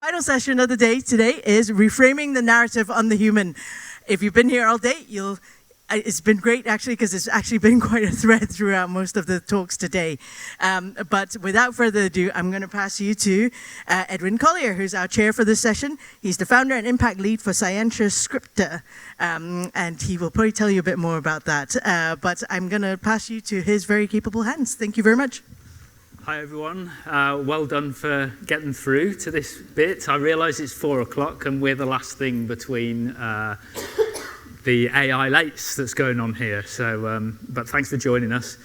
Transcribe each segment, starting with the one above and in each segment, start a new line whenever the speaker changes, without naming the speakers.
Final session of the day today is reframing the narrative on the human. If you've been here all day, it's been great actually, because it's actually been quite a thread throughout most of the talks today. But without further ado, I'm going to pass you to Edwin Collier, who's our chair for this session. He's the founder and impact lead for Scientia Scripta, and he will probably tell you a bit more about that. But I'm going to pass you to his very capable hands. Thank you very much.
Hi everyone, well done for getting through to this bit. I realise it's 4 o'clock and we're the last thing between the AI lates that's going on here, so, but thanks for joining us.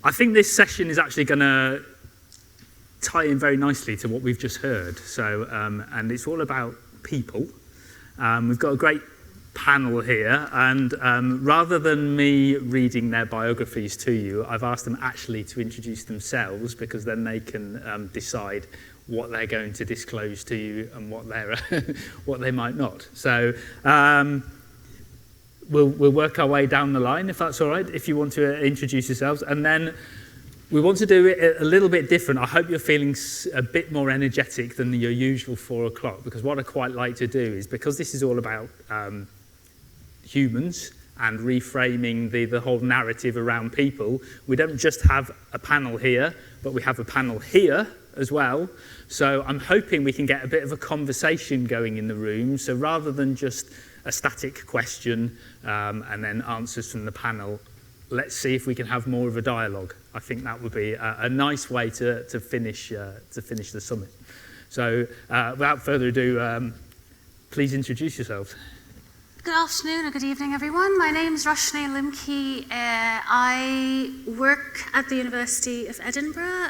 I think this session is actually going to tie in very nicely to what we've just heard, so, and it's all about people. We've got a great panel here, and rather than me reading their biographies to you, I've asked them actually to introduce themselves, because then they can decide what they're going to disclose to you and what they're what they might not. So we'll work our way down the line, if that's all right, if you want to introduce yourselves, and then we want to do it a little bit different. I hope you're feeling a bit more energetic than your usual 4 o'clock, because what I quite like to do is, because this is all about humans and reframing the whole narrative around people, we don't just have a panel here, but we have a panel here as well. So I'm hoping we can get a bit of a conversation going in the room. So rather than just a static question and then answers from the panel, let's see if we can have more of a dialogue. I think that would be a nice way to finish the summit. So without further ado, please introduce yourselves.
Good afternoon or good evening, everyone. My name is Roshni Limke. I work at the University of Edinburgh.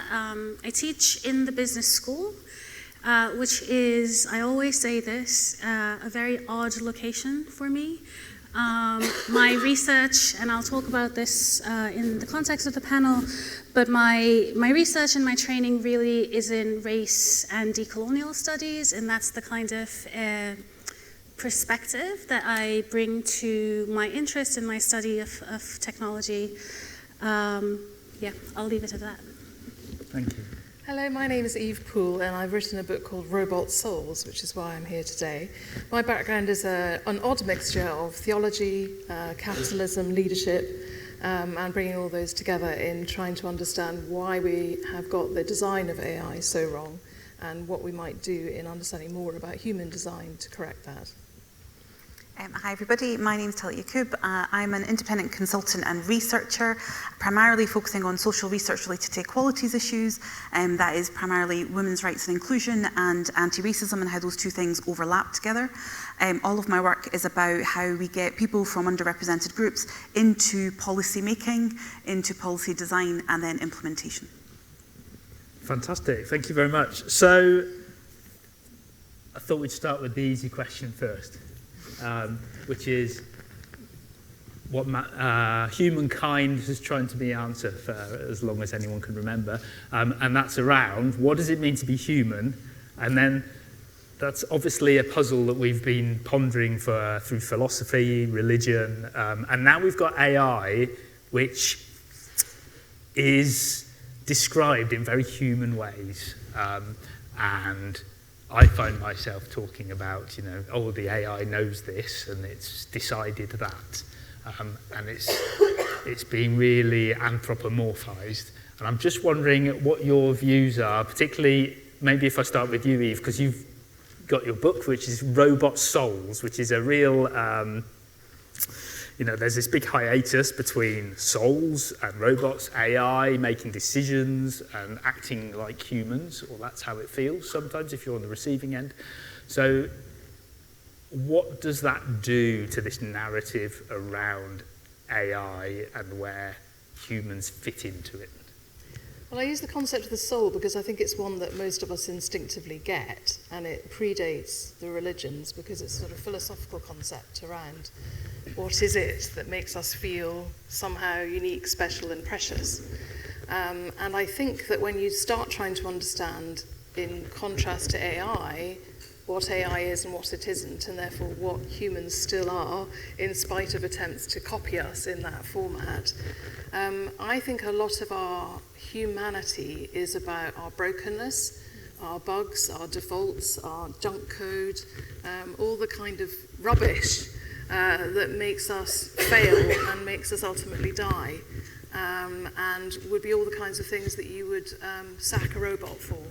I teach in the business school, which is, I always say this, a very odd location for me. My research, and I'll talk about this in the context of the panel, but my research and my training really is in race and decolonial studies, and that's the kind of perspective that I bring to my interest in my study of technology. Yeah, I'll leave it at that.
Thank you.
Hello, my name is Eve Poole, and I've written a book called Robot Souls, which is why I'm here today. My background is an odd mixture of theology, capitalism, leadership, and bringing all those together in trying to understand why we have got the design of AI so wrong, and what we might do in understanding more about human design to correct that.
Hi everybody, my name is Talit Yaqub. I'm an independent consultant and researcher, primarily focusing on social research related to equalities issues, and that is primarily women's rights and inclusion and anti-racism and how those two things overlap together. All of my work is about how we get people from underrepresented groups into policy making, into policy design, and then implementation.
Fantastic, thank you very much. So I thought we'd start with the easy question first. Which is what humankind has tried to be answer for as long as anyone can remember, and that's around what does it mean to be human, and then that's obviously a puzzle that we've been pondering through philosophy, religion, and now we've got AI, which is described in very human ways, and I find myself talking about, oh, the AI knows this and it's decided that, and it's being really anthropomorphized. And I'm just wondering what your views are, particularly maybe if I start with you, Eve, because you've got your book, which is Robot Souls, which is a real, there's this big hiatus between souls and robots, AI making decisions and acting like humans, or that's how it feels sometimes if you're on the receiving end. So what does that do to this narrative around AI and where humans fit into it?
Well, I use the concept of the soul because I think it's one that most of us instinctively get, and it predates the religions because it's a sort of philosophical concept around what is it that makes us feel somehow unique, special, and precious. And I think that when you start trying to understand, in contrast to AI, what AI is and what it isn't, and therefore what humans still are, in spite of attempts to copy us in that format, I think a lot of our humanity is about our brokenness, our bugs, our defaults, our junk code, all the kind of rubbish that makes us fail and makes us ultimately die, and would be all the kinds of things that you would sack a robot for.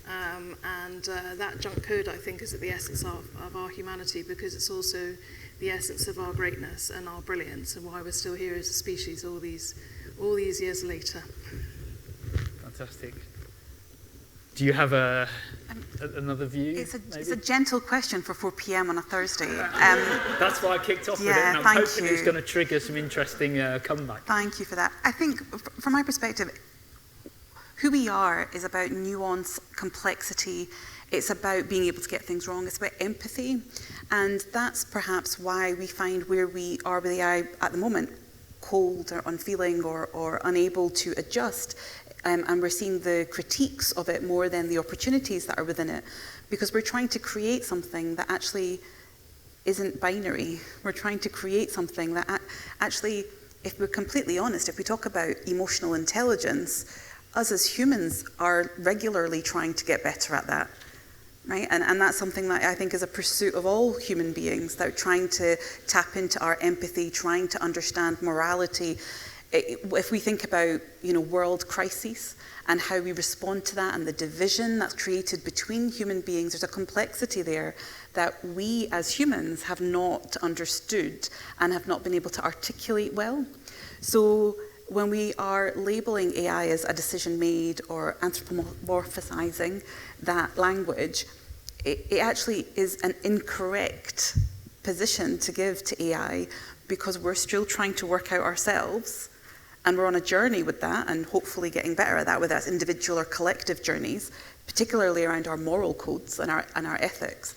And that junk code, I think, is at the essence of our humanity, because it's also the essence of our greatness and our brilliance, and why we're still here as a species all these years later.
Fantastic. Do you have another view?
It's a gentle question for 4 p.m. on a Thursday.
That's why I kicked off with it, and I'm hoping it's going to trigger some interesting comeback.
Thank you for that. I think, from my perspective, who we are is about nuance, complexity. It's about being able to get things wrong. It's about empathy. And that's perhaps why we find where we are with AI at the moment, cold or unfeeling or unable to adjust. And we're seeing the critiques of it more than the opportunities that are within it, because we're trying to create something that actually isn't binary. We're trying to create something that actually, if we're completely honest, if we talk about emotional intelligence, us as humans are regularly trying to get better at that, right? And that's something that I think is a pursuit of all human beings, that are trying to tap into our empathy, trying to understand morality. If we think about, world crises and how we respond to that and the division that's created between human beings, there's a complexity there that we as humans have not understood and have not been able to articulate well. So when we are labeling AI as a decision made or anthropomorphizing that language, it actually is an incorrect position to give to AI, because we're still trying to work out ourselves. And we're on a journey with that, and hopefully getting better at that, whether that's individual or collective journeys, particularly around our moral codes and our ethics.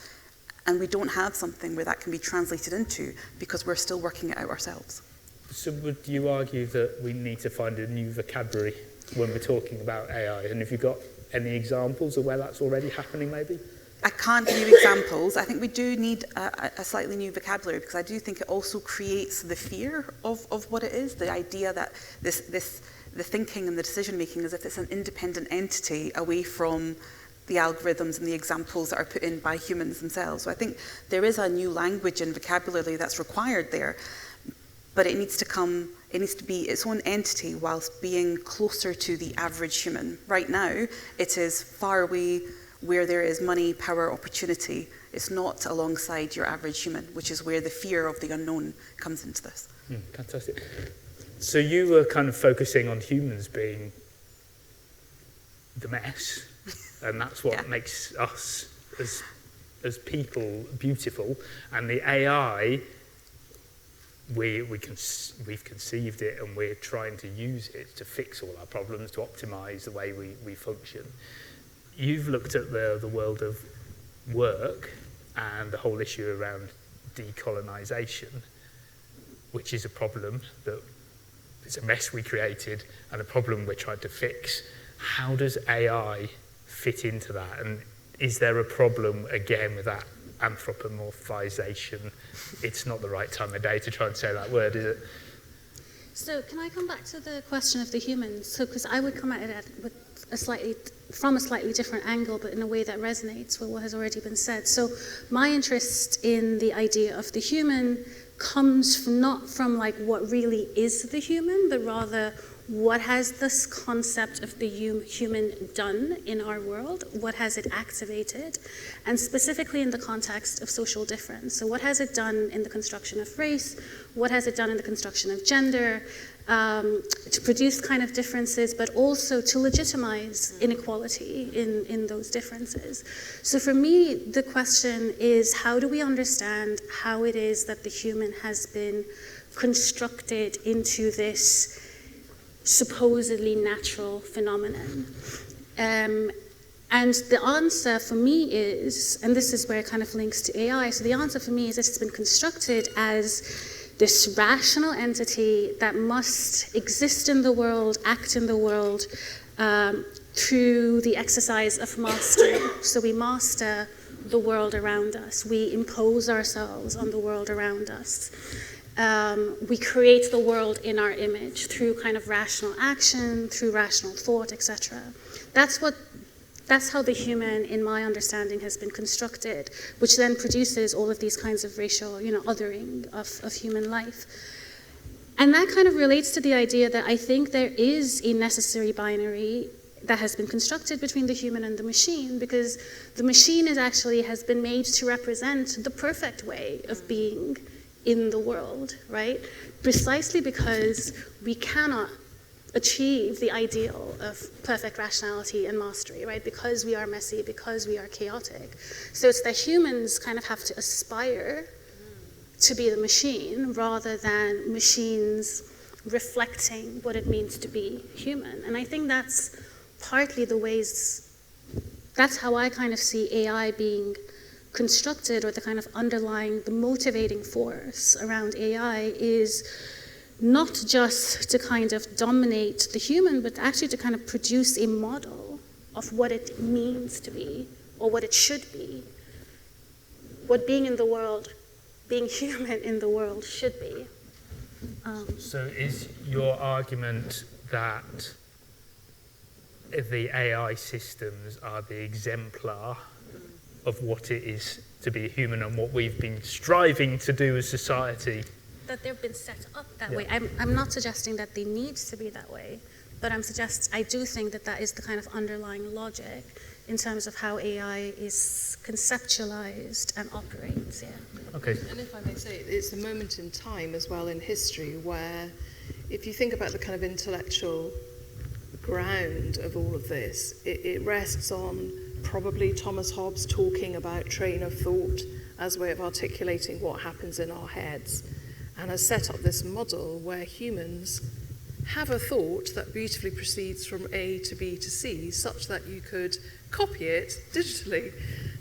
And we don't have something where that can be translated into, because we're still working it out ourselves.
So would you argue that we need to find a new vocabulary when we're talking about AI? And have you got any examples of where that's already happening, maybe?
I can't give you examples. I think we do need a slightly new vocabulary, because I do think it also creates the fear of what it is, the idea that the thinking and the decision making as if it's an independent entity away from the algorithms and the examples that are put in by humans themselves. So I think there is a new language and vocabulary that's required there, but it needs to be its own entity whilst being closer to the average human. Right now, it is far away where there is money, power, opportunity. It's not alongside your average human, which is where the fear of the unknown comes into this.
Fantastic. So you were kind of focusing on humans being the mess, and that's what makes us as people beautiful. And the AI, we've conceived it, and we're trying to use it to fix all our problems, to optimize the way we function. You've looked at the world of work and the whole issue around decolonisation, which is a problem that it's a mess we created and a problem we're trying to fix. How does AI fit into that? And is there a problem, again, with that anthropomorphization? It's not the right time of day to try and say that word, is it?
So can I come back to the question of the humans? So, because I would come at it from a slightly different angle, but in a way that resonates with what has already been said. So my interest in the idea of the human comes not from like what really is the human, but rather what has this concept of the human done in our world? What has it activated? And specifically in the context of social difference. So what has it done in the construction of race? What has it done in the construction of gender? To produce kind of differences, but also to legitimize inequality in those differences. So for me, the question is, how do we understand how it is that the human has been constructed into this supposedly natural phenomenon? And the answer for me is, and this is where it kind of links to AI, so the answer for me is that it's been constructed as this rational entity that must exist in the world, act in the world, through the exercise of mastery. So we master the world around us. We impose ourselves on the world around us. We create the world in our image through kind of rational action, through rational thought, etc. That's what That's how the human, in my understanding, has been constructed, which then produces all of these kinds of racial, othering of human life. And that kind of relates to the idea that I think there is a necessary binary that has been constructed between the human and the machine, because the machine has been made to represent the perfect way of being in the world, right? Precisely because we cannot achieve the ideal of perfect rationality and mastery, right? Because we are messy, because we are chaotic. So it's that humans kind of have to aspire to be the machine rather than machines reflecting what it means to be human. And I think that's partly that's how I kind of see AI being constructed, or the kind of underlying, the motivating force around AI is not just to kind of dominate the human, but actually to kind of produce a model of what it means to be, or what it should be, what being in the world, being human in the world should be.
So is your argument that the AI systems are the exemplar of what it is to be human and what we've been striving to do as society?
That they've been set up that way. I'm not suggesting that they need to be that way, but I do think that is the kind of underlying logic in terms of how AI is conceptualized and operates. Yeah.
Okay.
And if I may say, it's a moment in time as well in history where, if you think about the kind of intellectual ground of all of this, it rests on probably Thomas Hobbes talking about train of thought as a way of articulating what happens in our heads, and has set up this model where humans have a thought that beautifully proceeds from A to B to C, such that you could copy it digitally.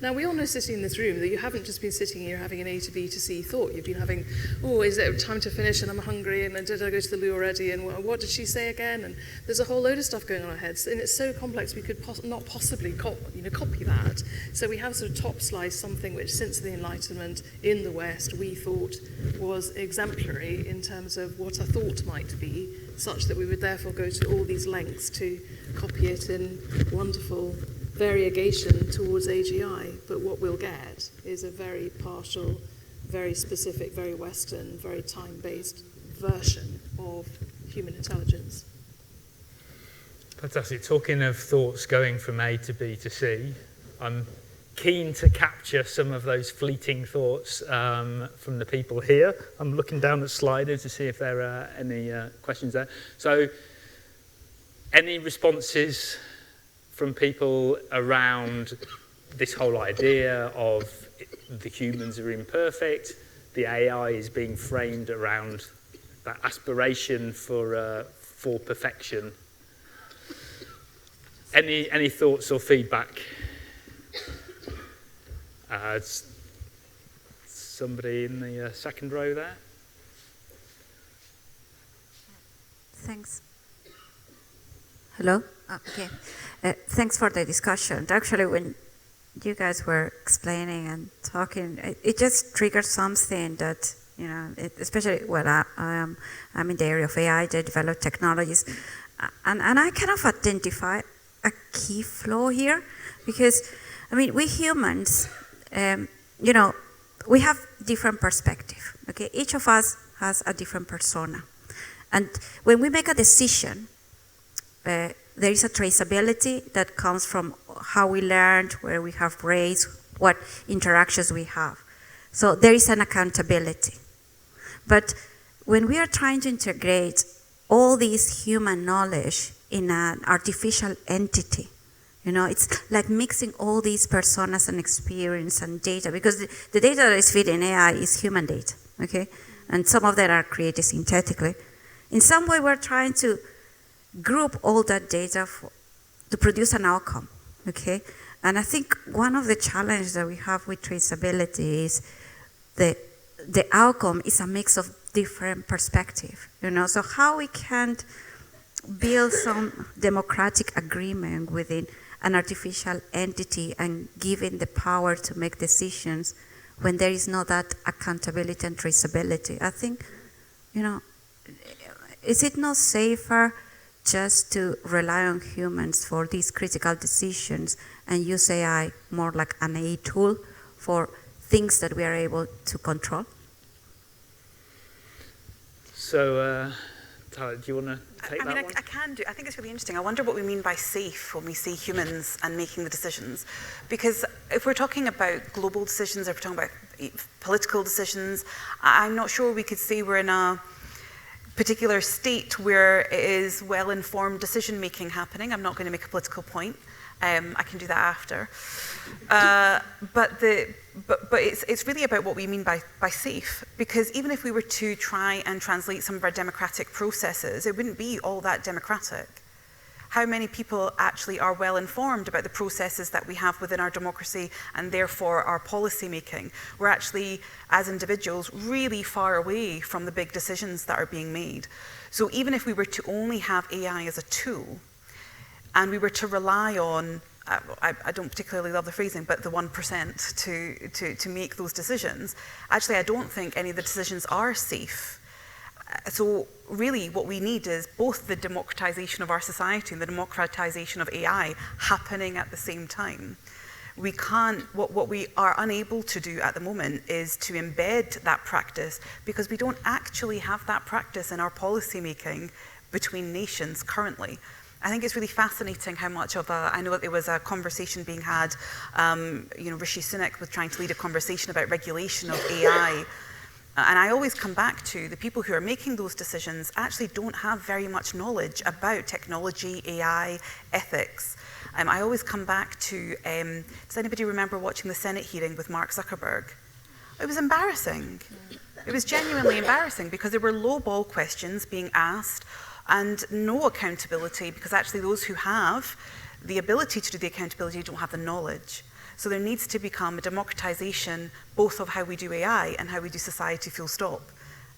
Now, we all know sitting in this room that you haven't just been sitting here having an A to B to C thought. You've been having, is it time to finish, and I'm hungry, and did I go to the loo already, and what did she say again? And there's a whole load of stuff going on in our heads, and it's so complex we could not possibly copy that. So we have sort of top sliced something which, since the Enlightenment in the West, we thought was exemplary in terms of what a thought might be, such that we would therefore go to all these lengths to copy it in wonderful variegation towards AGI, but what we'll get is a very partial, very specific, very Western, very time-based version of human intelligence.
Fantastic. Talking of thoughts going from A to B to C, I'm keen to capture some of those fleeting thoughts from the people here. I'm looking down at Slido to see if there are any questions there. So, any responses from people around this whole idea of the humans are imperfect, the AI is being framed around that aspiration for perfection? Any thoughts or feedback? Somebody in the second row there.
Thanks. Hello? Okay. Thanks for the discussion. Actually, when you guys were explaining and talking, it just triggered something that, especially when I'm in the area of AI, they develop technologies, and I kind of identify a key flaw here, because, we humans, we have different perspective, okay? Each of us has a different persona. And when we make a decision, there is a traceability that comes from how we learned, where we have raised, what interactions we have. So there is an accountability. But when we are trying to integrate all this human knowledge in an artificial entity, it's like mixing all these personas and experience and data, because the data that is fed in AI is human data, okay? And some of them are created synthetically. In some way, we're trying to group all that data to produce an outcome, okay? And I think one of the challenges that we have with traceability is the outcome is a mix of different perspectives, So how we can build some democratic agreement within an artificial entity and giving the power to make decisions when there is not that accountability and traceability. I think, is it not safer just to rely on humans for these critical decisions and use AI more like an aid tool for things that we are able to control?
So, Tara, do you want to take that one?
I can do. I think it's really interesting. I wonder what we mean by safe when we say humans and making the decisions. Because if we're talking about global decisions, if we're talking about political decisions, I'm not sure we could say we're in a particular state where it is well-informed decision-making happening. I'm not going to make a political point. I can do that after. But it's really about what we mean by safe, because even if we were to try and translate some of our democratic processes, it wouldn't be all that democratic. How many people actually are well informed about the processes that we have within our democracy and therefore our policy making? We're actually, as individuals, really far away from the big decisions that are being made. So even if we were to only have AI as a tool, and we were to rely on, I don't particularly love the phrasing, but the 1% to make those decisions, actually I don't think any of the decisions are safe. So really what we need is both the democratization of our society and the democratization of AI happening at the same time. We can't, what we are unable to do at the moment is to embed that practice, because we don't actually have that practice in our policy making between nations currently. I think it's really fascinating how much of I know that there was a conversation being had, Rishi Sunak was trying to lead a conversation about regulation of AI. And I always come back to the people who are making those decisions actually don't have very much knowledge about technology, AI, ethics. I always come back to, does anybody remember watching the Senate hearing with Mark Zuckerberg? It was embarrassing. It was genuinely embarrassing because there were low-ball questions being asked and no accountability, because actually those who have the ability to do the accountability don't have the knowledge. So there needs to become a democratization both of how we do AI and how we do society full stop.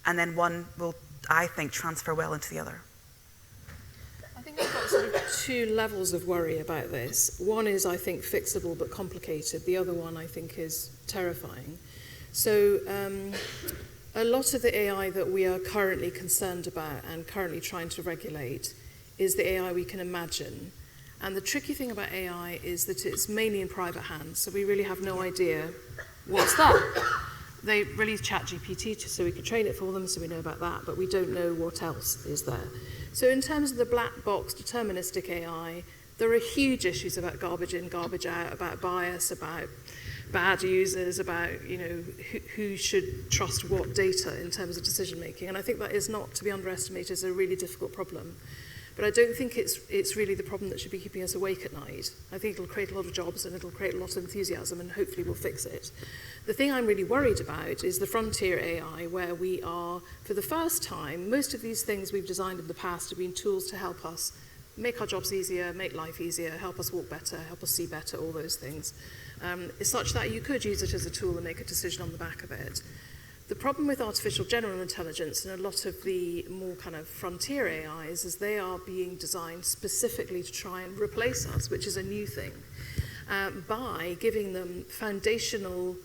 And then one will, I think, transfer well into the other.
I think I've got sort of two levels of worry about this. One is, I think, fixable but complicated. The other one, I think, is terrifying. So a lot of the AI that we are currently concerned about and currently trying to regulate is the AI we can imagine. And the tricky thing about AI is that it's mainly in private hands, so we really have no idea what's there. They released ChatGPT so we could train it for them, so we know about that, but we don't know what else is there. So in terms of the black box deterministic AI, there are huge issues about garbage in, garbage out, about bias, about bad users, about who should trust what data in terms of decision making. And I think that is not to be underestimated. It's a really difficult problem. But I don't think it's really the problem that should be keeping us awake at night. I think it'll create a lot of jobs and it'll create a lot of enthusiasm, and hopefully we'll fix it. The thing I'm really worried about is the frontier AI, where we are, for the first time, most of these things we've designed in the past have been tools to help us make our jobs easier, make life easier, help us walk better, help us see better, all those things. It's such that you could use it as a tool and make a decision on the back of it. The problem with artificial general intelligence and a lot of the more kind of frontier AIs is they are being designed specifically to try and replace us, which is a new thing, by giving them foundational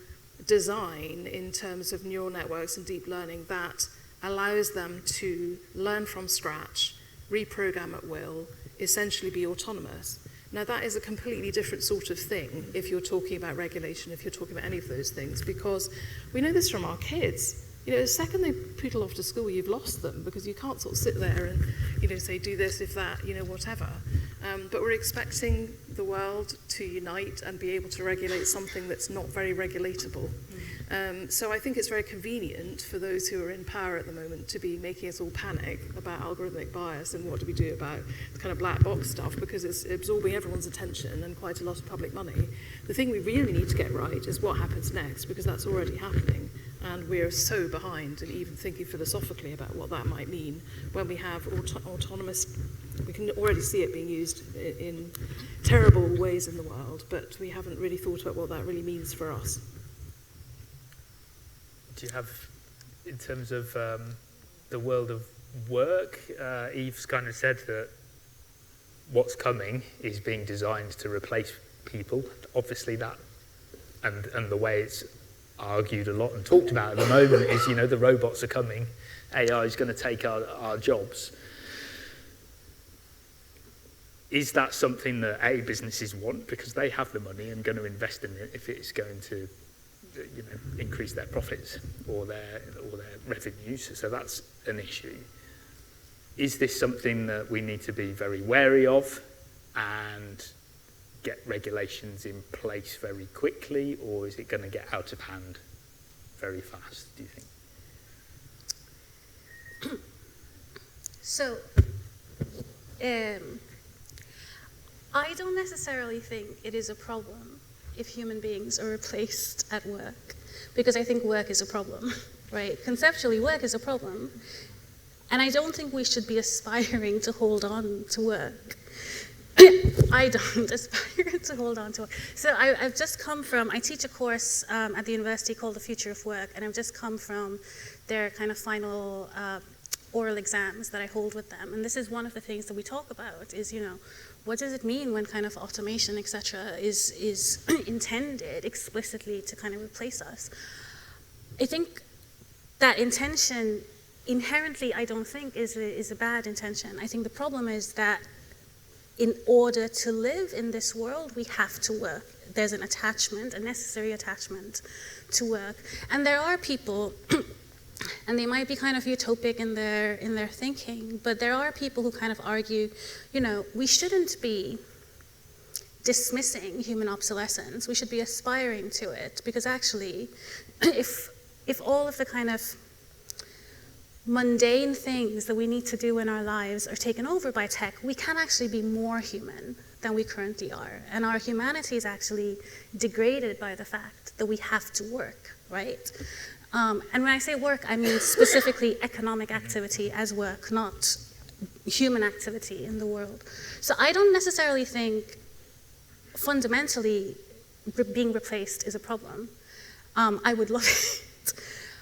design in terms of neural networks and deep learning that allows them to learn from scratch, reprogram at will, essentially be autonomous. Now, that is a completely different sort of thing if you're talking about regulation, if you're talking about any of those things, because we know this from our kids. The second they poodle off to school, you've lost them, because you can't sort of sit there and, say, do this, if that, whatever. But we're expecting the world to unite and be able to regulate something that's not very regulatable. So I think it's very convenient for those who are in power at the moment to be making us all panic about algorithmic bias and what do we do about the kind of black box stuff, because it's absorbing everyone's attention and quite a lot of public money. The thing we really need to get right is what happens next, because that's already happening. And we're so behind in even thinking philosophically about what that might mean when we have autonomous, we can already see it being used in terrible ways in the world, but we haven't really thought about what that really means for us.
Do you have, in terms of the world of work, Eve's kind of said that what's coming is being designed to replace people. Obviously that, and the way it's argued a lot and talked about at the moment is, the robots are coming, AI is going to take our jobs. is that something that businesses want because they have the money and going to invest in it if it's going to, increase their profits or their revenues? So that's an issue. Is this something that we need to be very wary of and get regulations in place very quickly, or is it going to get out of hand very fast, do you think?
So, I don't necessarily think it is a problem if human beings are replaced at work, because I think work is a problem, right? Conceptually, work is a problem, and I don't think we should be aspiring to hold on to work. I don't aspire to hold on to work. So I've just come from, I teach a course at the university called The Future of Work, and I've just come from their kind of final oral exams that I hold with them. And this is one of the things that we talk about is, what does it mean when kind of automation, et cetera, is intended explicitly to kind of replace us? I think that intention inherently, I don't think, is a bad intention. I think the problem is that in order to live in this world, we have to work. There's an attachment, a necessary attachment to work. And there are people, and they might be kind of utopic in their thinking, but there are people who kind of argue, we shouldn't be dismissing human obsolescence. We should be aspiring to it, because actually, if all of the kind of mundane things that we need to do in our lives are taken over by tech, we can actually be more human than we currently are. And our humanity is actually degraded by the fact that we have to work, right? And when I say work, I mean specifically economic activity as work, not human activity in the world. So I don't necessarily think fundamentally being replaced is a problem. I would love it.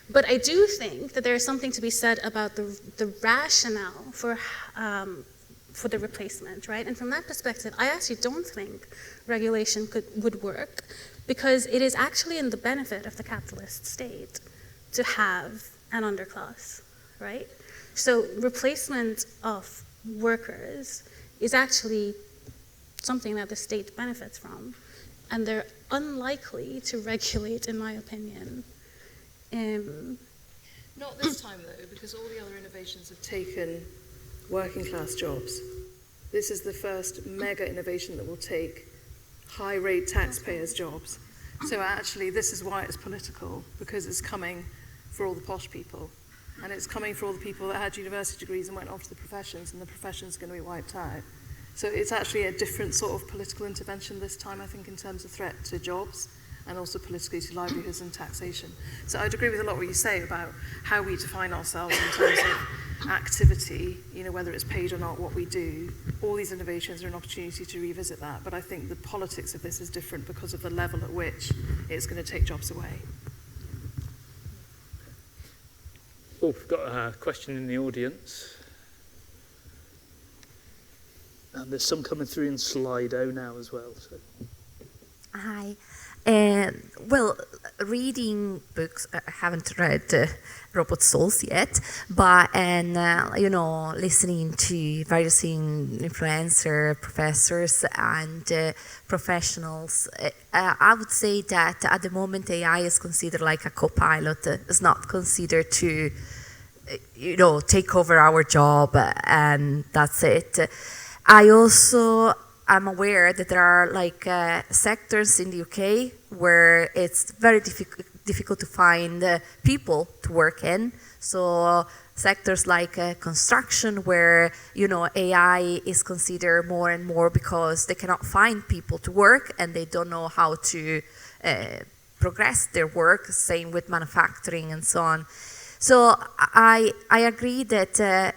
But I do think that there is something to be said about the rationale for the replacement, right? And from that perspective, I actually don't think regulation would work, because it is actually in the benefit of the capitalist state to have an underclass, right? So replacement of workers is actually something that the state benefits from, and they're unlikely to regulate, in my opinion.
Not this time, though, because all the other innovations have taken working class jobs. This is the first mega innovation that will take high rate taxpayers' jobs. So actually, this is why it's political, because it's coming for all the posh people. And it's coming for all the people that had university degrees and went off to the professions, and the professions are going to be wiped out. So it's actually a different sort of political intervention this time, I think, in terms of threat to jobs, and also politically to livelihoods and taxation. So I'd agree with a lot of what you say about how we define ourselves in terms of activity, whether it's paid or not, what we do. All these innovations are an opportunity to revisit that, but I think the politics of this is different because of the level at which it's going to take jobs away.
Oh, we've got a question in the audience. And there's some coming through in Slido now as well. So.
Hi. Well, reading books, I haven't read Robot Souls yet, but, listening to various influencer professors and professionals, I would say that at the moment AI is considered like a co-pilot. It's not considered to, take over our job and that's it. I'm aware that there are sectors in the UK where it's very difficult to find people to work in. So sectors like construction, where AI is considered more and more because they cannot find people to work and they don't know how to progress their work. Same with manufacturing and so on. So I agree that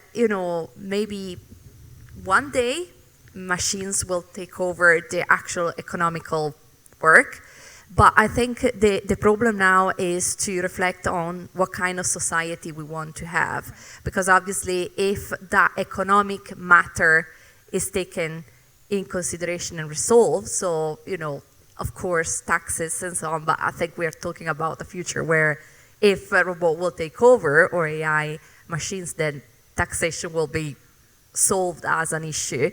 maybe one day machines will take over the actual economical work. But I think the problem now is to reflect on what kind of society we want to have. Because obviously, if that economic matter is taken in consideration and resolved, so, of course, taxes and so on, but I think we're talking about the future where if a robot will take over or AI machines, then taxation will be solved as an issue.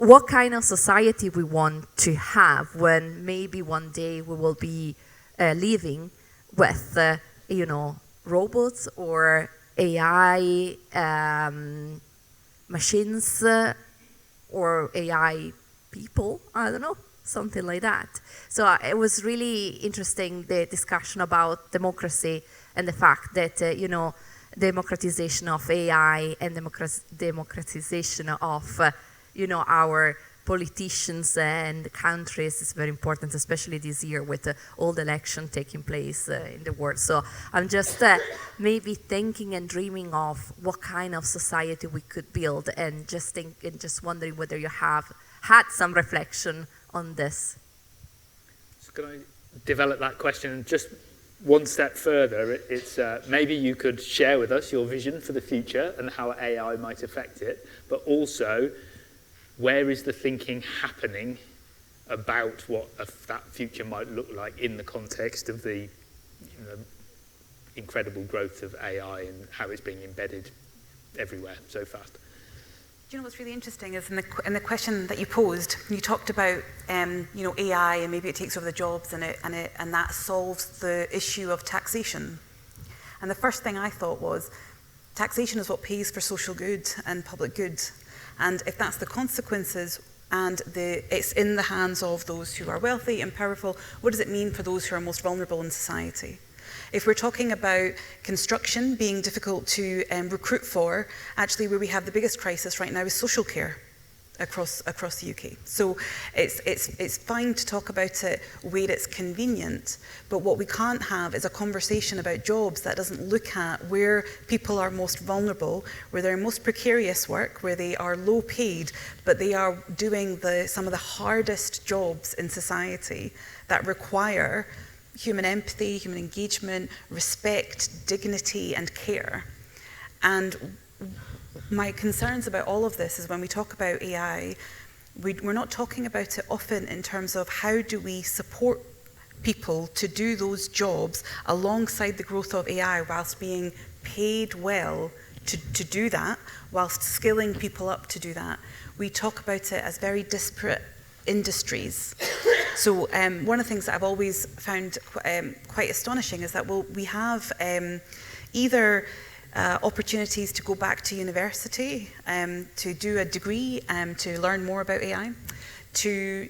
what kind of society we want to have when maybe one day we will be living with, robots or AI machines or AI people, I don't know, something like that. So it was really interesting, the discussion about democracy and the fact that, democratization of AI and democratization of, our politicians and countries is very important, especially this year with all the election taking place in the world. So I'm just maybe thinking and dreaming of what kind of society we could build, and just wondering whether you have had some reflection on this.
So can I develop that question just one step further? It's maybe you could share with us your vision for the future and how AI might affect it, but also where is the thinking happening about what that future might look like in the context of the incredible growth of AI and how it's being embedded everywhere so fast?
Do you know what's really interesting is in the question that you posed, you talked about AI and maybe it takes over the jobs and that solves the issue of taxation. And the first thing I thought was, taxation is what pays for social good and public good. And if that's the consequences and it's in the hands of those who are wealthy and powerful, what does it mean for those who are most vulnerable in society? If we're talking about construction being difficult to recruit for, actually where we have the biggest crisis right now is social care across the UK. So it's fine to talk about it where it's convenient, but what we can't have is a conversation about jobs that doesn't look at where people are most vulnerable, where they're in most precarious work, where they are low paid, but they are doing some of the hardest jobs in society that require human empathy, human engagement, respect, dignity, and care. And my concerns about all of this is when we talk about AI, we're not talking about it often in terms of how do we support people to do those jobs alongside the growth of AI whilst being paid well to do that, whilst skilling people up to do that. We talk about it as very disparate industries. So one of the things that I've always found quite astonishing is that we have either opportunities to go back to university, to do a degree, to learn more about AI, to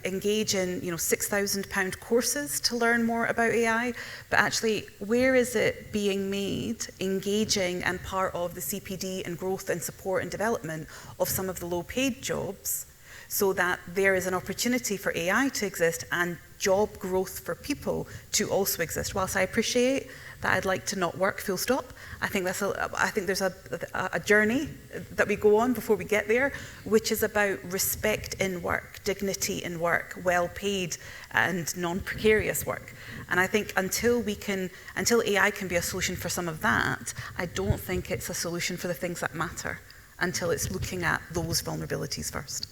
engage in £6,000 courses to learn more about AI, but actually where is it being made engaging and part of the CPD and growth and support and development of some of the low paid jobs, so that there is an opportunity for AI to exist and job growth for people to also exist. Whilst I appreciate that I'd like to not work full stop, I think there's a journey that we go on before we get there, which is about respect in work, dignity in work, well paid and non-precarious work. And I think until AI can be a solution for some of that, I don't think it's a solution for the things that matter until it's looking at those vulnerabilities first.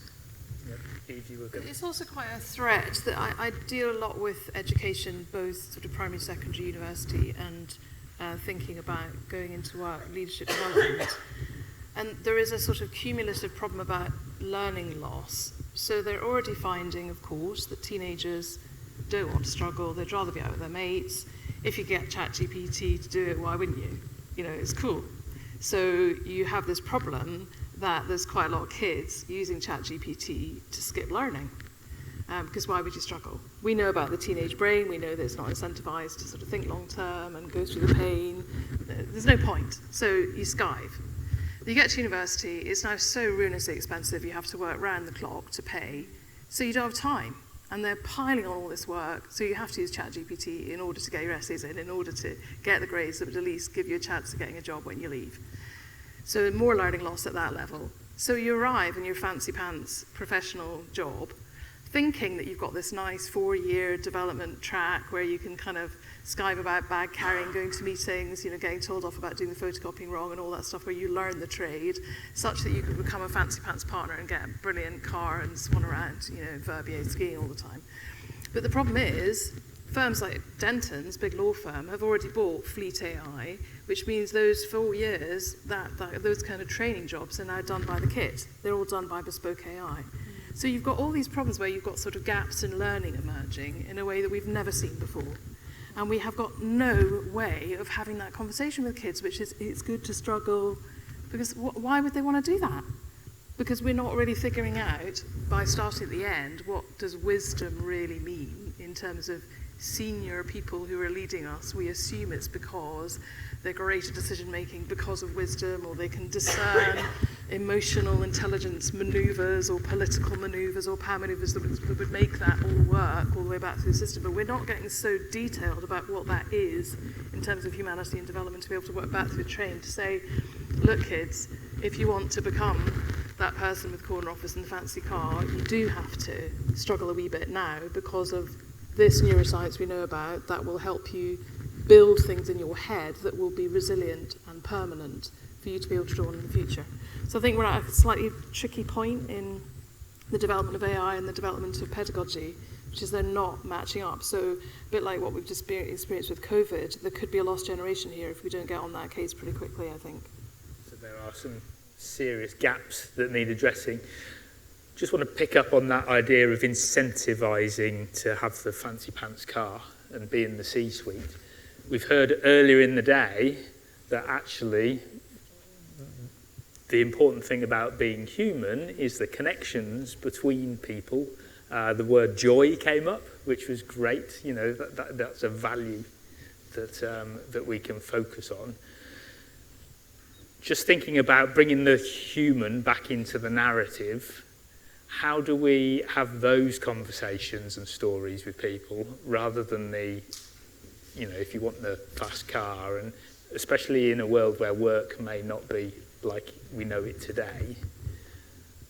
It's also quite a threat that I deal a lot with education, both sort of primary, secondary, university, and thinking about going into work, leadership development. And there is a sort of cumulative problem about learning loss. So they're already finding, of course, that teenagers don't want to struggle, they'd rather be out with their mates. If you get ChatGPT to do it, why wouldn't you? It's cool. So you have this problem that there's quite a lot of kids using ChatGPT to skip learning. Because why would you struggle? We know about the teenage brain, we know that it's not incentivized to sort of think long term and go through the pain. There's no point. So you skive. You get to university, it's now so ruinously expensive, you have to work round the clock to pay, so you don't have time. And they're piling on all this work, so you have to use ChatGPT in order to get your essays in order to get the grades that would at least give you a chance of getting a job when you leave. So more learning loss at that level. So you arrive in your fancy pants professional job thinking that you've got this nice 4-year development track where you can kind of skive about bag carrying, going to meetings, getting told off about doing the photocopying wrong and all that stuff, where you learn the trade such that you can become a fancy pants partner and get a brilliant car and swan around, Verbier skiing all the time. But the problem is, firms like Denton's, big law firm, have already bought Fleet AI, which means those 4 years, those kind of training jobs are now done by the kit. They're all done by bespoke AI. So you've got all these problems where you've got sort of gaps in learning emerging in a way that we've never seen before. And we have got no way of having that conversation with kids, which is, it's good to struggle, because why would they want to do that? Because we're not really figuring out, by starting at the end, what does wisdom really mean in terms of senior people who are leading us. We assume it's because they're great at decision making because of wisdom, or they can discern emotional intelligence maneuvers or political maneuvers or power maneuvers that would make that all work all the way back through the system. But we're not getting so detailed about what that is in terms of humanity and development to be able to work back through the chain to say, look kids, if you want to become that person with corner office and the fancy car, you do have to struggle a wee bit now because of this neuroscience we know about that will help you build things in your head that will be resilient and permanent for you to be able to draw on in the future. So I think we're at a slightly tricky point in the development of AI and the development of pedagogy, which is they're not matching up. So a bit like what we've just experienced with COVID, there could be a lost generation here if we don't get on that case pretty quickly, I think.
So there are some serious gaps that need addressing. Just want to pick up on that idea of incentivizing to have the fancy pants car and be in the C-suite. We've heard earlier in the day that actually the important thing about being human is the connections between people. The word joy came up, which was great. You know, that's a value that we can focus on. Just thinking about bringing the human back into the narrative, how do we have those conversations and stories with people rather than the, you know, if you want the fast car, and especially in a world where work may not be like we know it today,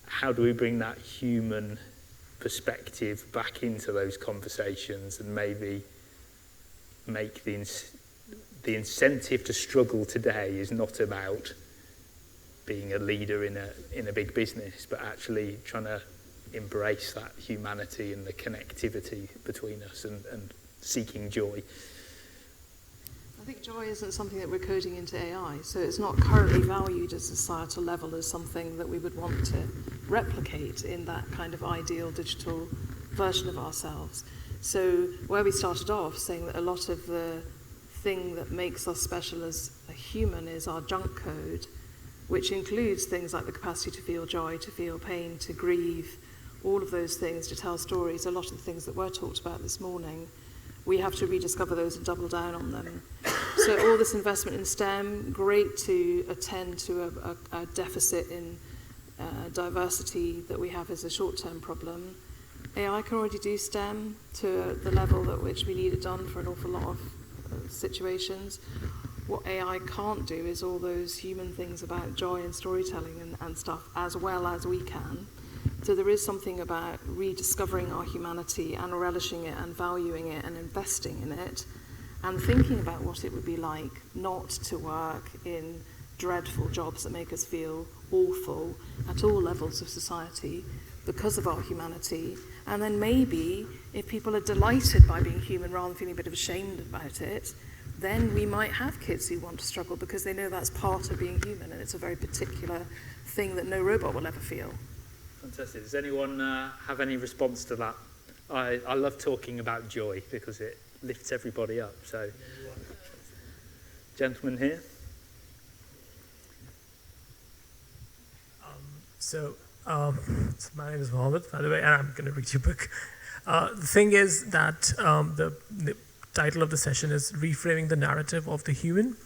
how do we bring that human perspective back into those conversations and maybe make the incentive to struggle today is not about being a leader in a big business, but actually trying to embrace that humanity and the connectivity between us and seeking joy.
I think joy isn't something that we're coding into AI, so it's not currently valued at societal level as something that we would want to replicate in that kind of ideal digital version of ourselves. So where we started off saying that a lot of the thing that makes us special as a human is our junk code, which includes things like the capacity to feel joy, to feel pain, to grieve, all of those things, to tell stories, a lot of the things that were talked about this morning. We have to rediscover those and double down on them. So all this investment in STEM, great to attend to a deficit in diversity that we have as a short-term problem. AI can already do STEM to the level at which we need it done for an awful lot of situations. What AI can't do is all those human things about joy and storytelling and stuff as well as we can. So there is something about rediscovering our humanity and relishing it and valuing it and investing in it and thinking about what it would be like not to work in dreadful jobs that make us feel awful at all levels of society because of our humanity. And then maybe if people are delighted by being human rather than feeling a bit of ashamed about it, then we might have kids who want to struggle because they know that's part of being human and it's a very particular thing that no robot will ever feel.
Fantastic. Does anyone have any response to that? I love talking about joy because it lifts everybody up. So, gentleman here.
So my name is Mohammed, by the way, and I'm going to read your book. The thing is that the title of the session is Reframing the Narrative of the Human.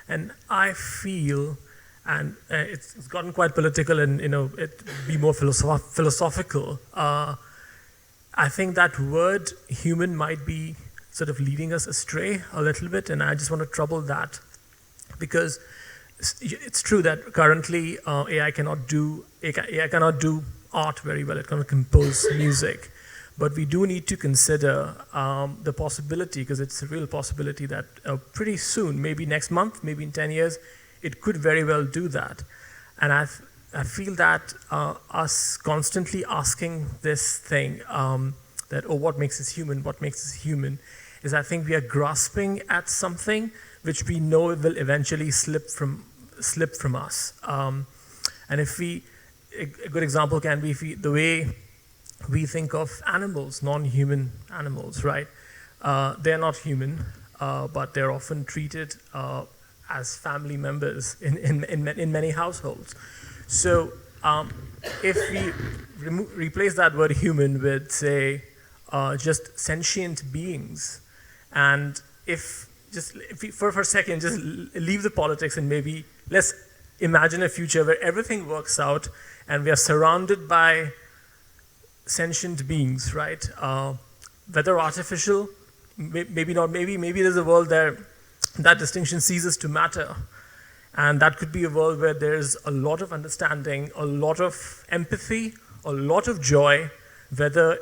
And I feel, and it's gotten quite political and, you know, it be more philosophical. I think that word human might be sort of leading us astray a little bit, and I just want to trouble that because it's true that currently AI cannot do art very well. It cannot compose music. But we do need to consider the possibility, because it's a real possibility that pretty soon, maybe next month, maybe in 10 years, it could very well do that. And I feel that us constantly asking this thing, that, oh, what makes us human, is I think we are grasping at something which we know will eventually slip from us. And if a good example can be the way we think of animals, non-human animals, right? They're not human, but they're often treated as family members in many households. So if we replace that word human with, say, just sentient beings, and if we, for a second, just leave the politics and maybe let's imagine a future where everything works out and we are surrounded by sentient beings, right? Whether artificial, maybe not, maybe there's a world there that distinction ceases to matter. And that could be a world where there's a lot of understanding, a lot of empathy, a lot of joy, whether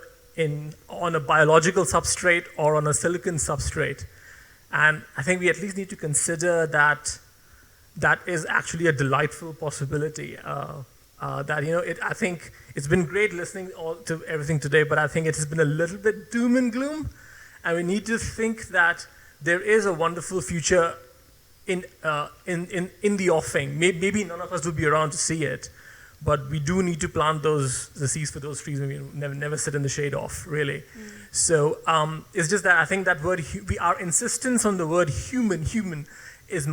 on a biological substrate or on a silicon substrate. And I think we at least need to consider that that is actually a delightful possibility. I think it's been great listening to everything today, but I think it has been a little bit doom and gloom. And we need to think that there is a wonderful future in the offing. Maybe none of us will be around to see it, but we do need to plant the seeds for those trees, and we never sit in the shade of, really. So it's just that I think that word, our insistence on the word human is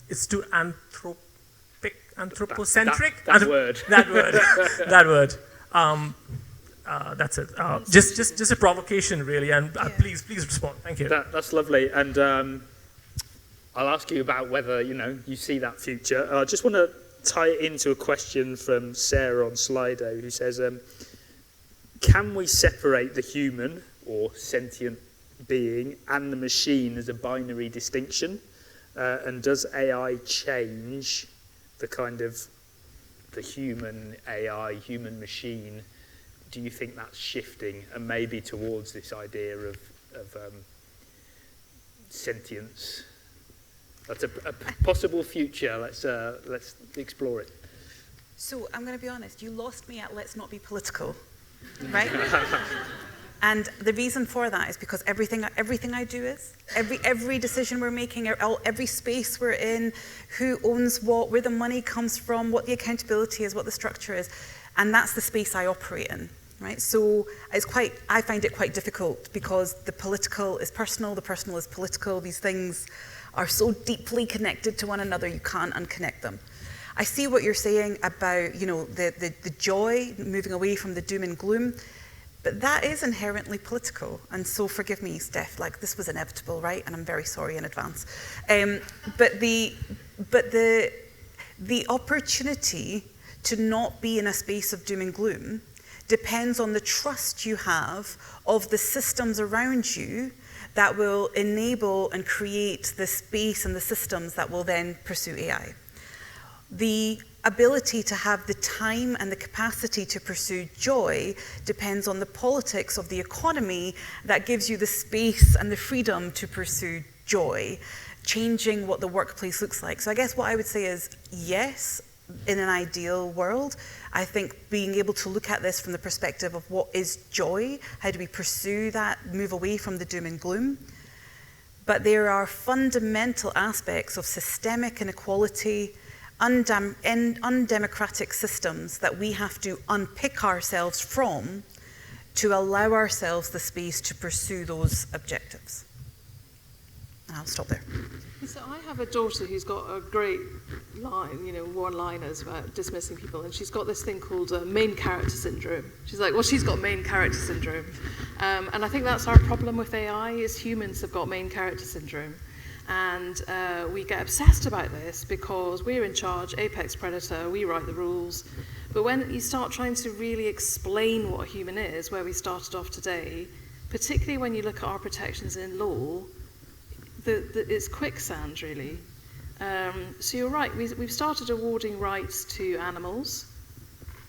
it's too anthropocentric.
That word.
That word. That's it. Just a provocation, really, and please respond. Thank you.
That's lovely, and I'll ask you about whether you see that future. I just want to tie it into a question from Sarah on Slido, who says, can we separate the human or sentient being and the machine as a binary distinction? And does AI change the kind of the human AI, human machine? Do you think that's shifting and maybe towards this idea of sentience? That's a possible future. Let's explore it.
So I'm going to be honest. You lost me at let's not be political, right? And the reason for that is because everything I do is every decision we're making, every space we're in, who owns what, where the money comes from, what the accountability is, what the structure is, and that's the space I operate in. Right? So I find it quite difficult because the political is personal, the personal is political. These things are so deeply connected to one another, you can't unconnect them. I see what you're saying about, the joy, moving away from the doom and gloom, but that is inherently political. And so forgive me, Steph, this was inevitable, right? And I'm very sorry in advance. But the opportunity to not be in a space of doom and gloom depends on the trust you have of the systems around you that will enable and create the space and the systems that will then pursue AI. The ability to have the time and the capacity to pursue joy depends on the politics of the economy that gives you the space and the freedom to pursue joy, changing what the workplace looks like. So I guess what I would say is yes, in an ideal world, I think being able to look at this from the perspective of what is joy, how do we pursue that, move away from the doom and gloom. But there are fundamental aspects of systemic inequality, undemocratic systems that we have to unpick ourselves from to allow ourselves the space to pursue those objectives. And I'll stop there.
So I have a daughter who's got a great line, one-liners about dismissing people, and she's got this thing called main character syndrome. She's like, well, she's got main character syndrome. And I think that's our problem with AI, is humans have got main character syndrome. And we get obsessed about this because we're in charge, apex predator, we write the rules. But when you start trying to really explain what a human is, where we started off today, particularly when you look at our protections in law, it's quicksand, really. So you're right, we've started awarding rights to animals.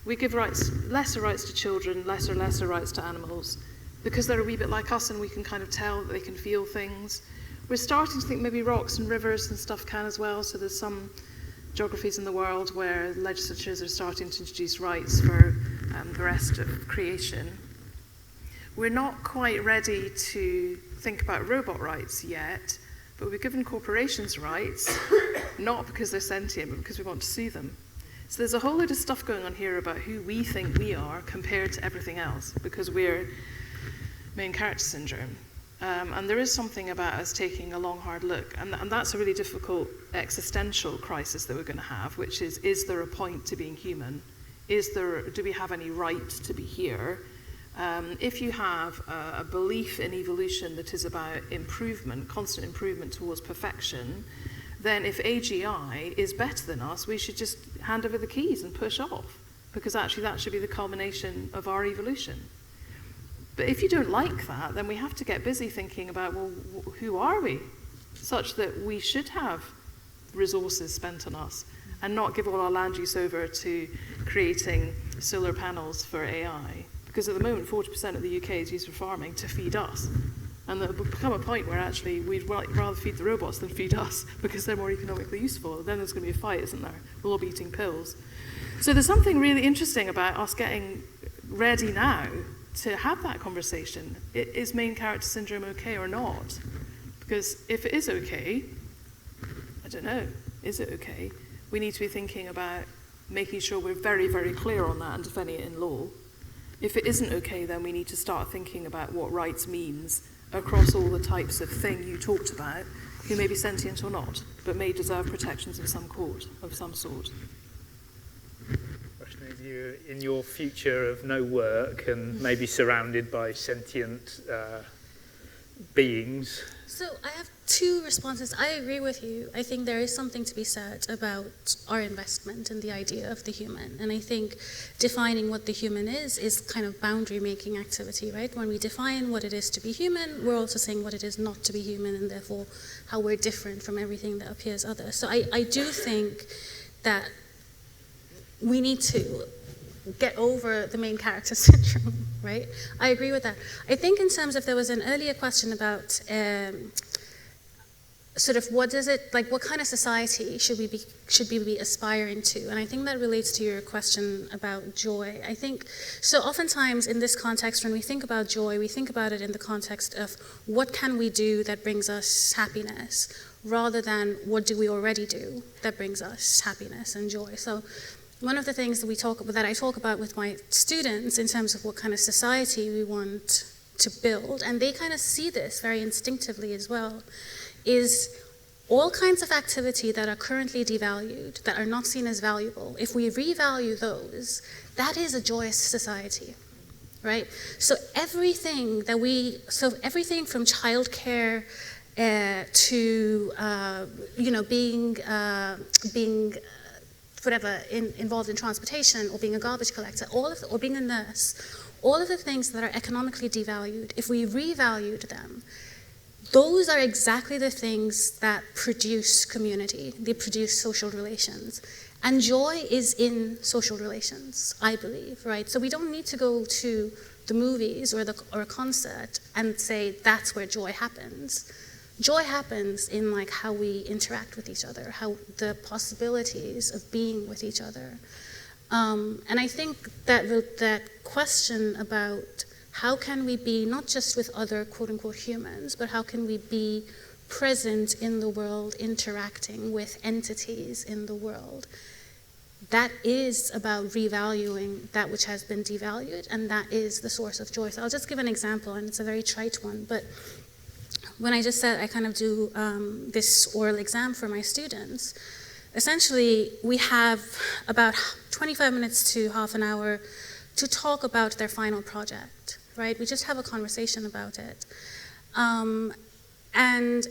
We give lesser rights to children, lesser rights to animals, because they're a wee bit like us and we can kind of tell that they can feel things. We're starting to think maybe rocks and rivers and stuff can as well, so there's some geographies in the world where legislatures are starting to introduce rights for the rest of creation. We're not quite ready to think about robot rights yet, but we've given corporations rights, not because they're sentient, but because we want to sue them. So there's a whole load of stuff going on here about who we think we are compared to everything else, because we're main character syndrome. And there is something about us taking a long, hard look. And that's a really difficult existential crisis that we're going to have, which is there a point to being human? Do we have any right to be here? If you have a belief in evolution that is about improvement, constant improvement towards perfection, then if AGI is better than us, we should just hand over the keys and push off, because actually that should be the culmination of our evolution. But if you don't like that, then we have to get busy thinking about, well, who are we? Such that we should have resources spent on us and not give all our land use over to creating solar panels for AI. Because at the moment, 40% of the UK is used for farming to feed us. And there will become a point where actually we'd rather feed the robots than feed us, because they're more economically useful. Then there's going to be a fight, isn't there? We'll all be eating pills. So there's something really interesting about us getting ready now to have that conversation. Is main character syndrome okay or not? Because if it is okay, I don't know, is it okay? We need to be thinking about making sure we're very, very clear on that and defending it in law. If it isn't okay, then we need to start thinking about what rights means across all the types of thing you talked about, who may be sentient or not, but may deserve protections of some court, of some sort.
You, in your future of no work and maybe surrounded by sentient beings?
So I have two responses. I agree with you. I think there is something to be said about our investment in the idea of the human. And I think defining what the human is kind of boundary-making activity, right? When we define what it is to be human, we're also saying what it is not to be human, and therefore how we're different from everything that appears other. So I do think that we need to get over the main character syndrome, right? I agree with that. I think in terms of, there was an earlier question about sort of what kind of society should we be aspiring to? And I think that relates to your question about joy. I think, so oftentimes in this context, when we think about joy, we think about it in the context of what can we do that brings us happiness, rather than what do we already do that brings us happiness and joy. So one of the things that I talk about with my students in terms of what kind of society we want to build, and they kind of see this very instinctively as well, is all kinds of activity that are currently devalued, that are not seen as valuable. If we revalue those, that is a joyous society, right? So everything from childcare to being whatever, involved in transportation, or being a garbage collector, or being a nurse, all of the things that are economically devalued, if we revalued them, those are exactly the things that produce community, they produce social relations. And joy is in social relations, I believe, right? So we don't need to go to the movies or a concert and say that's where joy happens. Joy happens in like how we interact with each other, how the possibilities of being with each other. And I think that question about how can we be not just with other quote unquote humans, but how can we be present in the world, interacting with entities in the world, that is about revaluing that which has been devalued, and that is the source of joy. So I'll just give an example, and it's a very trite one, but when I just said I kind of do this oral exam for my students, essentially we have about 25 minutes to half an hour to talk about their final project, right? We just have a conversation about it. And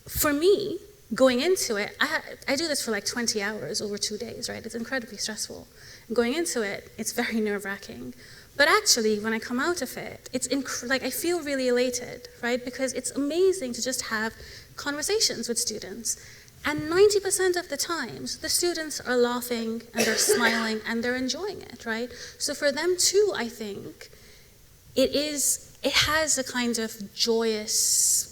for me, going into it, I do this for like 20 hours over 2 days, right? It's incredibly stressful. Going into it, it's very nerve-wracking. But actually, when I come out of it, it's I feel really elated, right? Because it's amazing to just have conversations with students. And 90% of the times, the students are laughing and they're smiling and they're enjoying it, right? So for them too, I think, it has a kind of joyous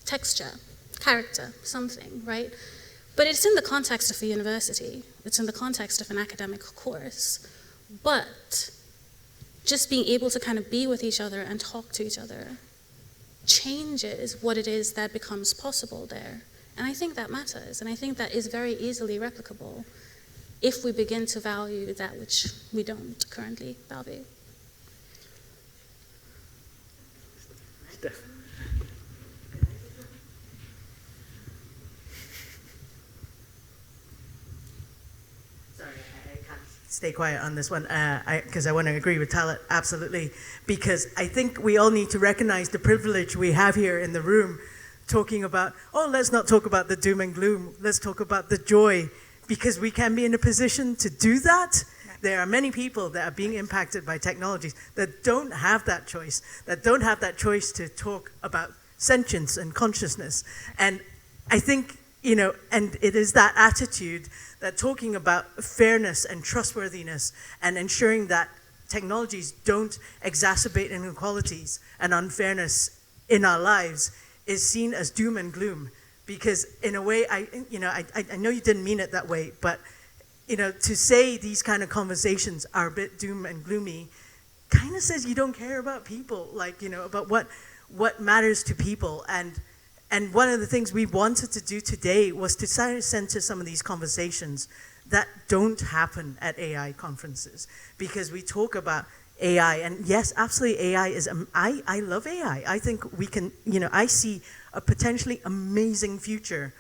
texture, character, something, right? But it's in the context of a university. It's in the context of an academic course. But just being able to kind of be with each other and talk to each other changes what it is that becomes possible there. And I think that matters. And I think that is very easily replicable if we begin to value that which we don't currently value.
Steph.
Stay quiet on this one, because I want to agree with Talat, absolutely. Because I think we all need to recognize the privilege we have here in the room, talking about, oh, let's not talk about the doom and gloom, let's talk about the joy, because we can be in a position to do that. There are many people that are being impacted by technologies that don't have that choice, to talk about sentience and consciousness. And I think, and it is that attitude that talking about fairness and trustworthiness and ensuring that technologies don't exacerbate inequalities and unfairness in our lives is seen as doom and gloom. Because in a way, I know you didn't mean it that way, but to say these kind of conversations are a bit doom and gloomy kind of says you don't care about people, about what matters to people. And one of the things we wanted to do today was to center some of these conversations that don't happen at AI conferences, because we talk about AI, and yes, absolutely, AI is, I love AI. I think we can, I see a potentially amazing future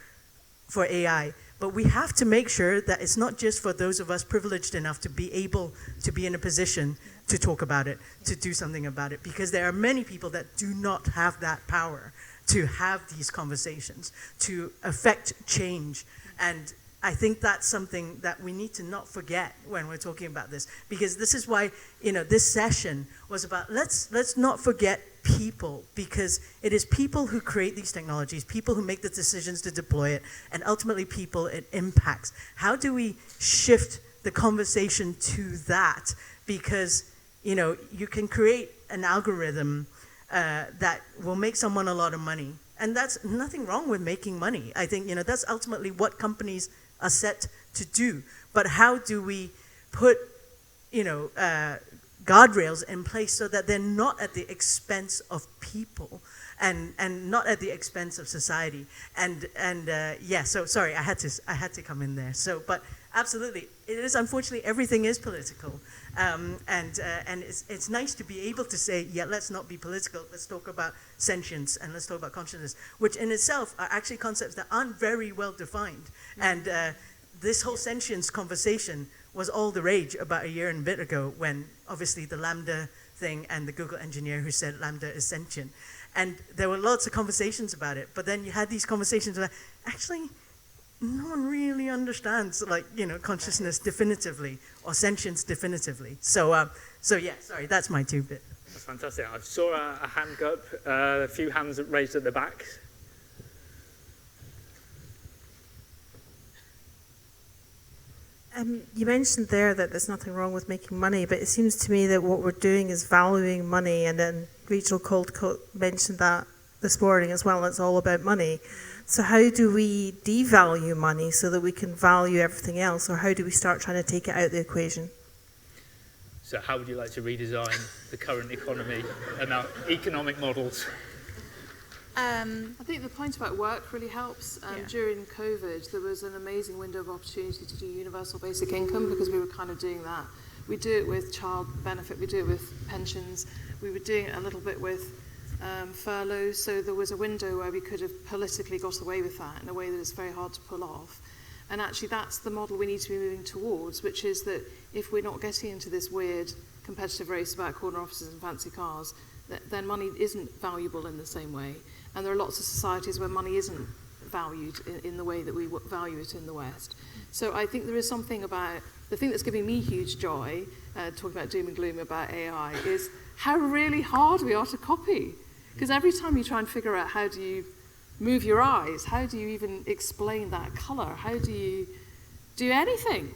for AI, but we have to make sure that it's not just for those of us privileged enough to be able to be in a position to talk about it, to do something about it, because there are many people that do not have that power to have these conversations, to affect change. And I think that's something that we need to not forget when we're talking about this, because this is why, this session was about, let's not forget people, because it is people who create these technologies, people who make the decisions to deploy it, and ultimately people it impacts. How do we shift the conversation to that? Because, you can create an algorithm that will make someone a lot of money. And that's nothing wrong with making money. I think, that's ultimately what companies are set to do. But how do we put, guardrails in place so that they're not at the expense of people and not at the expense of society? So sorry, I had to come in there. But absolutely, it is, unfortunately, everything is political. And it's nice to be able to say, yeah, let's not be political, let's talk about sentience and let's talk about consciousness, which in itself are actually concepts that aren't very well defined. And this whole sentience conversation was all the rage about a year and a bit ago, when obviously the Lambda thing and the Google engineer who said Lambda is sentient. And there were lots of conversations about it, but then you had these conversations where actually no one really understands, consciousness definitively or sentience definitively. So yeah, sorry, that's my 2 bit.
That's fantastic. I saw a hand go up, a few hands raised at the back.
You mentioned there that there's nothing wrong with making money, but it seems to me that what we're doing is valuing money, and then Rachel Caldecott mentioned that this morning as well. It's all about money. So how do we devalue money so that we can value everything else, or how do we start trying to take it out of the equation?
So how would you like to redesign the current economy and our economic models?
I think the point about work really helps. During COVID, there was an amazing window of opportunity to do universal basic income, because we were kind of doing that. We do it with child benefit, we do it with pensions, we were doing it a little bit with furloughs, so there was a window where we could have politically got away with that in a way that is very hard to pull off. And actually that's the model we need to be moving towards, which is that if we're not getting into this weird competitive race about corner offices and fancy cars, then money isn't valuable in the same way. And there are lots of societies where money isn't valued in the way that we value it in the West. So I think there is something about, the thing that's giving me huge joy, talking about doom and gloom about AI, is how really hard we are to copy. Because every time you try and figure out how do you move your eyes, how do you even explain that colour, how do you do anything?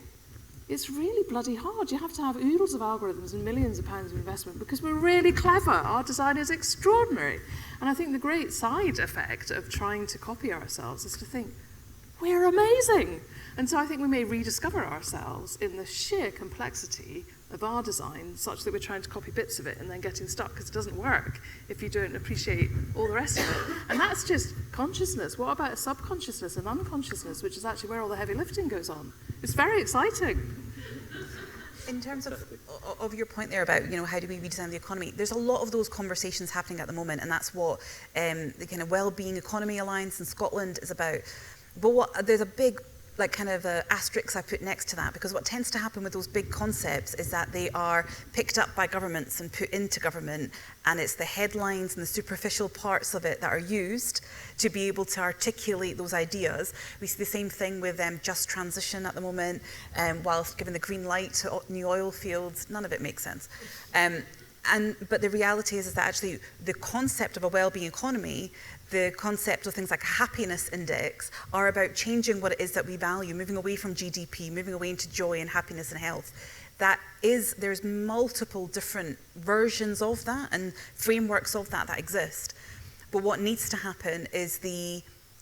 It's really bloody hard. You have to have oodles of algorithms and millions of pounds of investment, because we're really clever. Our design is extraordinary. And I think the great side effect of trying to copy ourselves is to think, we're amazing. And so I think we may rediscover ourselves in the sheer complexity of our design, such that we're trying to copy bits of it and then getting stuck because it doesn't work if you don't appreciate all the rest of it. And that's just consciousness. What about subconsciousness and unconsciousness, which is actually where all the heavy lifting goes on? It's very exciting.
In terms of your point there about, how do we redesign the economy, there's a lot of those conversations happening at the moment, and that's what the kind of Wellbeing Economy Alliance in Scotland is about. But there's a big asterisk I put next to that, because what tends to happen with those big concepts is that they are picked up by governments and put into government, and it's the headlines and the superficial parts of it that are used to be able to articulate those ideas. We see the same thing with just transition at the moment, whilst giving the green light to new oil fields, none of it makes sense. But the reality is that actually the concept of a wellbeing economy, the concept of things like a happiness index, are about changing what it is that we value, moving away from GDP, moving away into joy and happiness and health. There's multiple different versions of that and frameworks of that exist. But what needs to happen is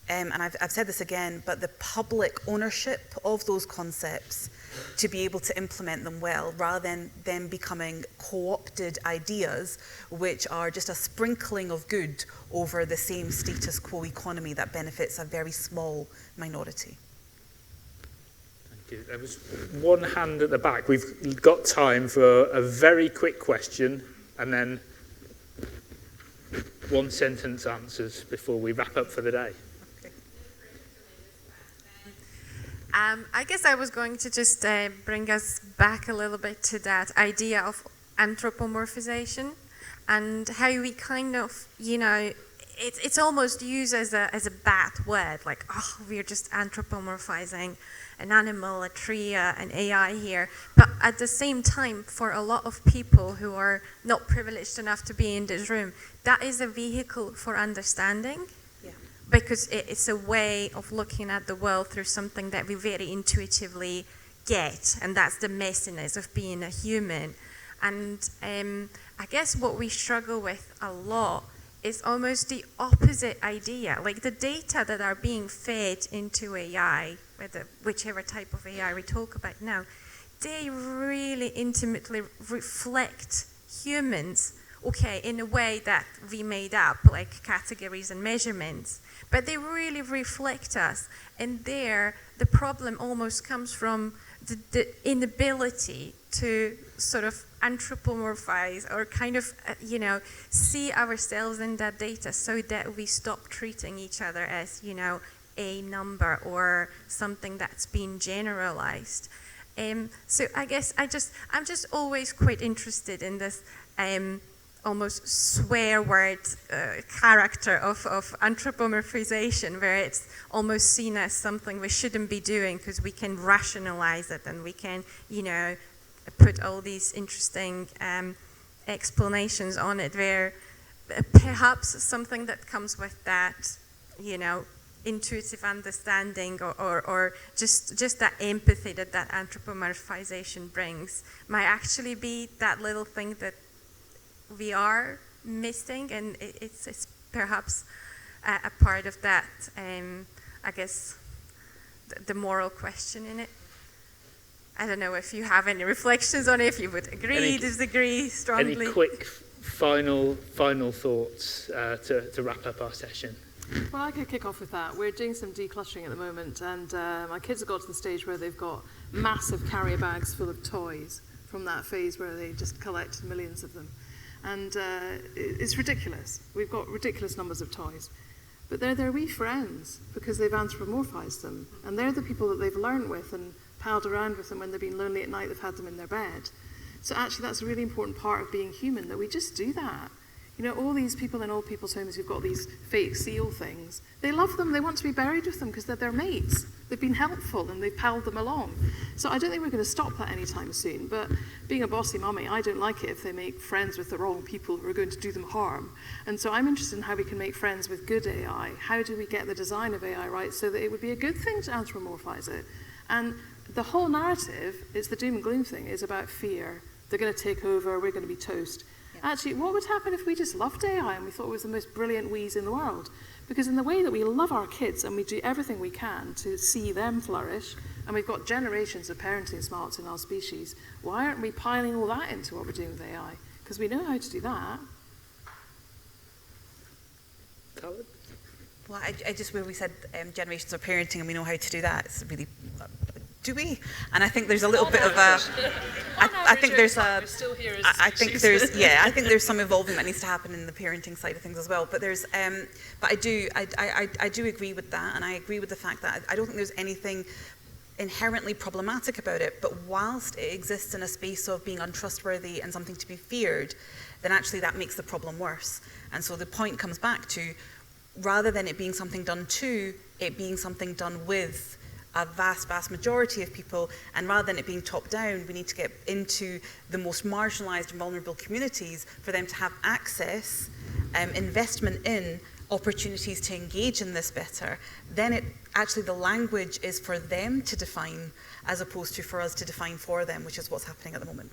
and I've said this again, but the public ownership of those concepts to be able to implement them well, rather than them becoming co-opted ideas which are just a sprinkling of good over the same status quo economy that benefits a very small minority.
Thank you. There was one hand at the back. We've got time for a very quick question and then one sentence answers before we wrap up for the day.
I guess I was going to just bring us back a little bit to that idea of anthropomorphization and how we kind of, it's almost used as a bad word, like, oh, we're just anthropomorphizing an animal, a tree, an AI here. But at the same time, for a lot of people who are not privileged enough to be in this room, that is a vehicle for understanding. Because it's a way of looking at the world through something that we very intuitively get, and that's the messiness of being a human. And I guess what we struggle with a lot is almost the opposite idea. Like the data that are being fed into AI, whichever type of AI we talk about now, they really intimately reflect humans, okay, in a way that we made up, like categories and measurements. But they really reflect us. And there, the problem almost comes from the inability to sort of anthropomorphize or kind of, see ourselves in that data so that we stop treating each other as, a number or something that's been generalized. So I guess I'm just always quite interested in this almost swear word character of anthropomorphization, where it's almost seen as something we shouldn't be doing because we can rationalize it and we can, put all these interesting explanations on it, where perhaps something that comes with that, intuitive understanding or just that empathy that anthropomorphization brings might actually be that little thing that we are missing, and it's perhaps a part of that, I guess, the moral question in it. I don't know if you have any reflections on it, if you would agree, disagree strongly.
Any quick final thoughts to wrap up our session?
Well, I could kick off with that. We're doing some decluttering at the moment, and my kids have got to the stage where they've got massive carrier bags full of toys from that phase where they just collect millions of them. And it's ridiculous. We've got ridiculous numbers of toys. But they're their wee friends because they've anthropomorphized them. And they're the people that they've learned with and palled around with them when they've been lonely at night, they've had them in their bed. So actually that's a really important part of being human, that we just do that. All these people in old people's homes who've got these fake seal things, they love them, they want to be buried with them because they're their mates. They've been helpful and they've palled them along. So I don't think we're going to stop that anytime soon, but being a bossy mummy, I don't like it if they make friends with the wrong people who are going to do them harm. And so I'm interested in how we can make friends with good AI. How do we get the design of AI right so that it would be a good thing to anthropomorphize it? And the whole narrative, it's the doom and gloom thing, is about fear. They're going to take over, we're going to be toast. Actually, what would happen if we just loved AI and we thought it was the most brilliant wheeze in the world? Because in the way that we love our kids and we do everything we can to see them flourish, and we've got generations of parenting smarts in our species, why aren't we piling all that into what we're doing with AI? Because we know how to do that.
Well, I just, where we said generations of parenting and we know how to do that, it's really do we? And I think there's a little bit of a, I think there's a, I think there's, yeah, I think there's some evolving that needs to happen in the parenting side of things as well. But there's, but I do agree with that, and I agree with the fact that I don't think there's anything inherently problematic about it. But whilst it exists in a space of being untrustworthy and something to be feared, then actually that makes the problem worse. And so the point comes back to, rather than it being something done to, it being something done with a vast majority of people, and rather than it being top down, we need to get into the most marginalised and vulnerable communities for them to have access, investment in opportunities to engage in this better. Then it actually, the language is for them to define as opposed to for us to define for them, which is what's happening at the moment.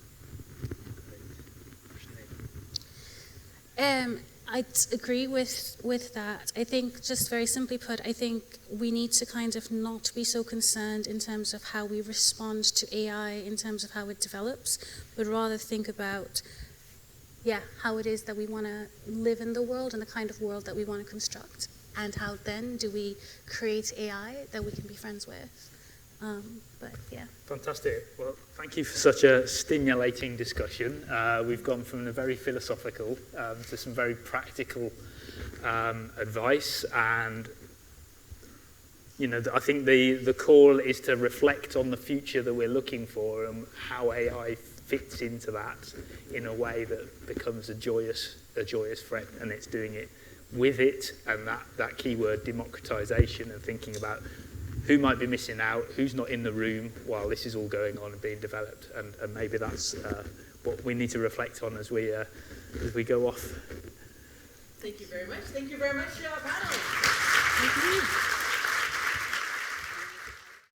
I'd agree with that. I think, just very simply put, I think we need to kind of not be so concerned in terms of how we respond to AI, in terms of how it develops, but rather think about, yeah, how it is that we want to live in the world and the kind of world that we want to construct. And how then do we create AI that we can be friends with? But yeah.
Fantastic. Well, thank you for such a stimulating discussion. We've gone from the very philosophical to some very practical advice, and I think the call is to reflect on the future that we're looking for and how AI fits into that in a way that becomes a joyous friend, and it's doing it with it, and that keyword democratization, and thinking about who might be missing out, who's not in the room while this is all going on and being developed, and maybe that's what we need to reflect on as we go off.
Thank you very much. Thank you very much to our panel. Thank you.